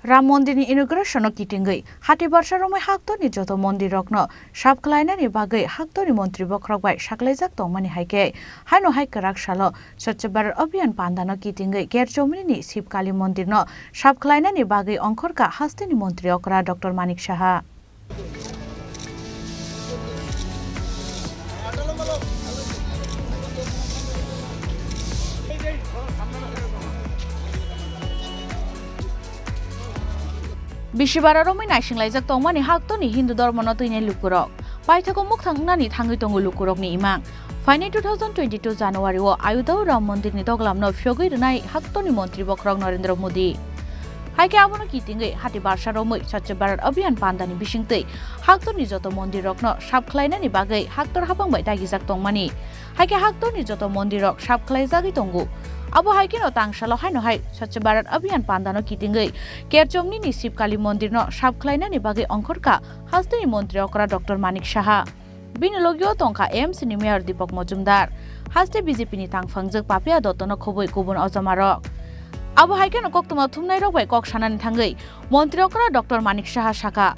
राम मन्दिरनि इनग्रेशनआव गिदिङै हाथि बारसारमै हाक्तनि जत मन्दिर रकनो साबख्लायनायनि बागै हाक्तनि मन्त्रि बख्रगबाय साख्लायजाक दंमानि हायके हायनो हायकराक सालो स्वच्छ भारत अभियान पान्दानो गिदिङै गेरजमिनि शिवकाली मन्दिरनो साबख्लायनायनि बागै अंखरका हास्तिनि मन्त्रि अकरा डॉक्टर मानिक साहा बिशिबारारोमै नायसिंलायजाक तंमानि हाक्तनि हिन्दु धर्मनो तैनाय लुकुरक पाइथाखौ मुख थांनानै थाङै दङ लुकुरकनि इमां फाइनाय 2022 जानुवारिआव आयुधाव राम मन्दिरनि दगलामनो फ्योगै रनाय हाक्तनि मन्त्रि बख्रक नरेन्द्र मोदी हायके आबोनो गिदिङै हाथि बारसारोमै स्वच्छ भारत अभियान पान्दानि बिसिंतै हाक्तनि जत मन्दिर रकनो साबख्लायनायनि बागै हाक्तर हाबांबाय दागिजाक तंमानि हायके हाक्तनि जत मन्दिर रक साबख्लायजागै दंगु अब हाइकिनो तांसालो हायनो हाय स्वच्छ भारत अभियान पान्दानो गिदिङै केरजमनि शिवकाली मन्दिरनो साबख्लायनायनि बागै अंखरका हास्तिनि मन्त्रि अकरा डॉक्टर मानिक साहा बिनि लोगियो तंखा एमसीनि मेयर दीपक मजुमदार हास्ति बीजेपीनि तांफांजों पापिया दत्तनो खुबै गुबुन अजमारक अब हाइकिनो कक्तमा थुमनाय रगबाय कक सानानि थाङै मन्त्रि अकरा डॉक्टर मानिक साहा साका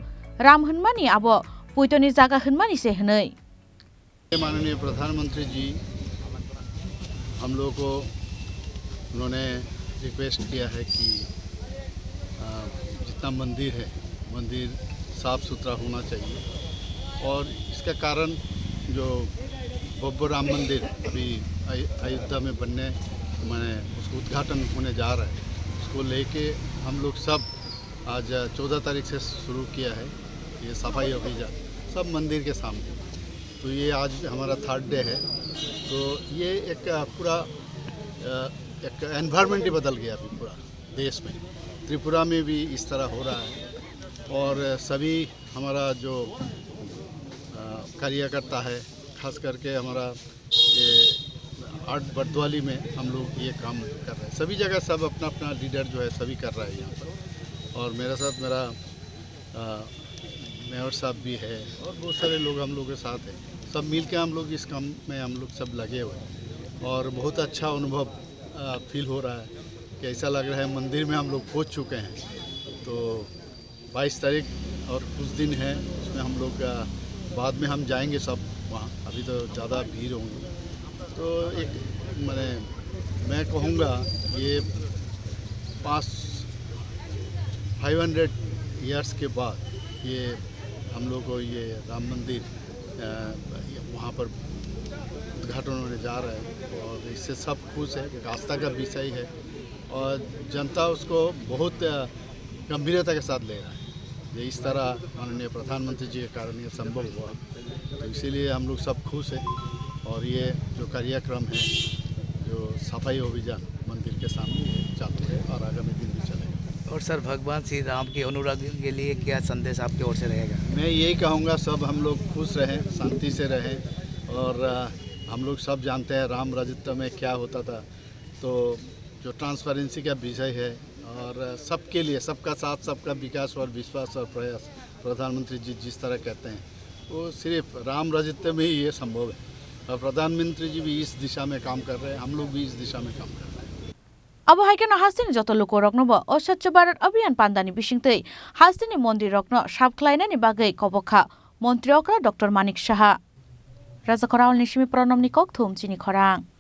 राम हनमानि अब पुइतनि जागा हनमानि से हनै माननीय प्रधानमंत्री जी हम लोग को उन्होंने रिक्वेस्ट किया है कि जितना मंदिर है मंदिर साफ सुथरा होना चाहिए और इसका कारण जो बब्बर राम मंदिर अभी अयोध्या में बनने मैंने उसको उद्घाटन होने जा रहा है उसको लेके हम लोग सब आज 14 तारीख से शुरू किया है ये सफाई अभियान सब मंदिर के सामने तो ये आज हमारा 3rd डे है तो ये एक पूरा एक एनवायरनमेंट ही बदल गया अभी पूरा देश में त्रिपुरा में भी इस तरह हो रहा है और सभी हमारा जो कार्यकर्ता है खास करके हमारा ये 8 बरदवाली में हम लोग ये काम कर रहे हैं सभी जगह सब अपना अपना लीडर जो है सभी कर रहा है यहाँ पर और मेरे साथ मेरा मेयर साहब भी है और बहुत सारे लोग हम लोग के साथ हैं सब मिल के हम लोग इस काम में हम लोग सब लगे हुए हैं और बहुत अच्छा अनुभव फील हो रहा है कि ऐसा लग रहा है मंदिर में हम लोग पहुँच चुके हैं तो 22 तारीख और कुछ दिन है उसमें हम लोग बाद में हम जाएंगे सब वहाँ अभी तो ज़्यादा भीड़ होंगी तो एक मैं कहूँगा ये 500 ईयर्स के बाद ये हम लोग को ये राम मंदिर वहाँ पर उद्घाटन होने जा रहा है और इससे सब खुश है कि आस्था का विषय है और जनता उसको बहुत गंभीरता के साथ ले रहा है ये इस तरह माननीय प्रधानमंत्री जी के कारण ये संभव हुआ तो इसीलिए हम लोग सब खुश हैं और ये जो कार्यक्रम है जो सफाई अभियान मंदिर के सामने चालू है और आगामी दिन भी चलेगा। और सर भगवान श्री राम के अनुराग के लिए क्या संदेश आपकी ओर से रहेगा? मैं यही कहूँगा सब हम लोग खुश रहें शांति से रहें और हम लोग सब जानते हैं राम राज्यत्व में क्या होता था तो जो ट्रांसपेरेंसी का विषय है और सबके लिए सबका साथ सबका विकास और विश्वास और प्रयास प्रधानमंत्री जी जिस तरह कहते हैं वो सिर्फ राम राज्यत्व में ही ये संभव है और प्रधानमंत्री जी भी इस दिशा में काम कर रहे हैं हम लोग भी इस दिशा में काम कर रहे हैं। अब हाइकिनो हास्तिनि जत लोको रक्नो ब स्वच्छ भारत अभियान पान्दानि बिसिंतै हास्तिनि मन्दिर रक्नो साबख्लायनायनि बागै कबखा मन्त्रि अकरा डॉक्टर मानिक साहा राजा खराल निसिमी प्रणमनि कक थुम चिनी खरां।